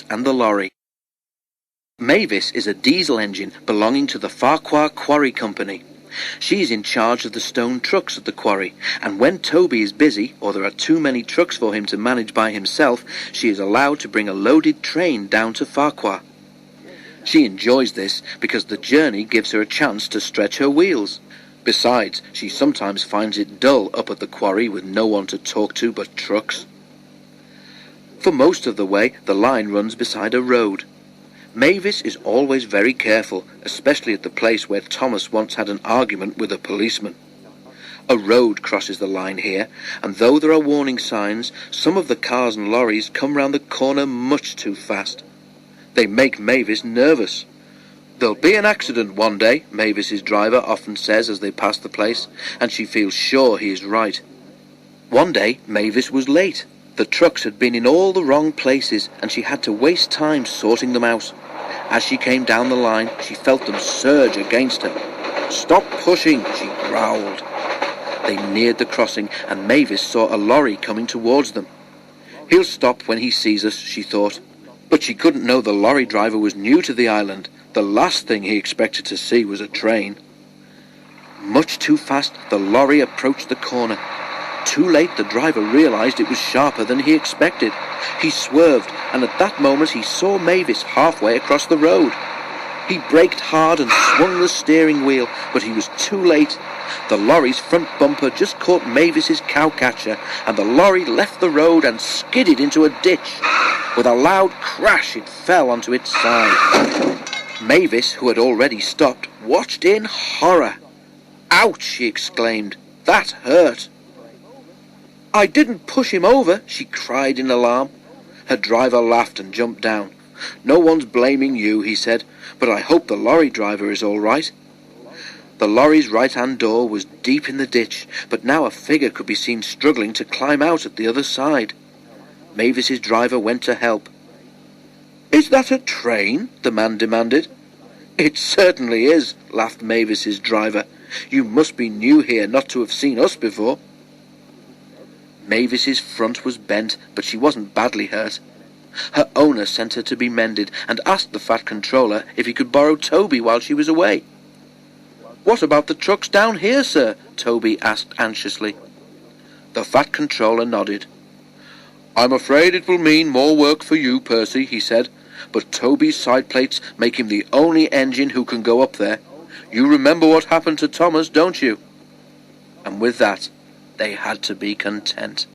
and the lorry. Mavis is a diesel engine belonging to the Farquhar Quarry Company. She is in charge of the stone trucks at the quarry, and when Toby is busy or there are too many trucks for him to manage by himself, she is allowed to bring a loaded train down to Farquhar. She enjoys this because the journey gives her a chance to stretch her wheels. Besides, she sometimes finds it dull up at the quarry with no one to talk to but trucks. For most of the way, the line runs beside a road. Mavis is always very careful, especially at the place where Thomas once had an argument with a policeman. A road crosses the line here, and though there are warning signs, some of the cars and lorries come round the corner much too fast. They make Mavis nervous. "There'll be an accident one day," Mavis's driver often says as they pass the place, and she feels sure he is right. One day, Mavis was late. The trucks had been in all the wrong places, and she had to waste time sorting them out. As she came down the line, she felt them surge against her. "Stop pushing," she growled. They neared the crossing, and Mavis saw a lorry coming towards them. "He'll stop when he sees us," she thought. But she couldn't know the lorry driver was new to the island. The last thing he expected to see was a train. Much too fast, the lorry approached the corner. Too late, the driver realized it was sharper than he expected. He swerved, and at that moment he saw Mavis halfway across the road. He braked hard and swung the steering wheel, but he was too late. The lorry's front bumper just caught Mavis's cowcatcher, and the lorry left the road and skidded into a ditch. With a loud crash, it fell onto its side. Mavis, who had already stopped, watched in horror. "Ouch!" she exclaimed. "That hurt." "I didn't push him over," she cried in alarm. Her driver laughed and jumped down. "No one's blaming you," he said, "but I hope the lorry driver is all right." The lorry's right-hand door was deep in the ditch, but now a figure could be seen struggling to climb out at the other side. Mavis's driver went to help. "Is that a train?" the man demanded. "It certainly is," laughed Mavis's driver. "You must be new here not to have seen us before." Mavis's front was bent, but she wasn't badly hurt. Her owner sent her to be mended and asked the fat controller if he could borrow Toby while she was away. "What about the trucks down here, sir?" Toby asked anxiously. The fat controller nodded. "I'm afraid it will mean more work for you, Percy," he said, "but Toby's side plates make him the only engine who can go up there. You remember what happened to Thomas, don't you?" And with that, they had to be content.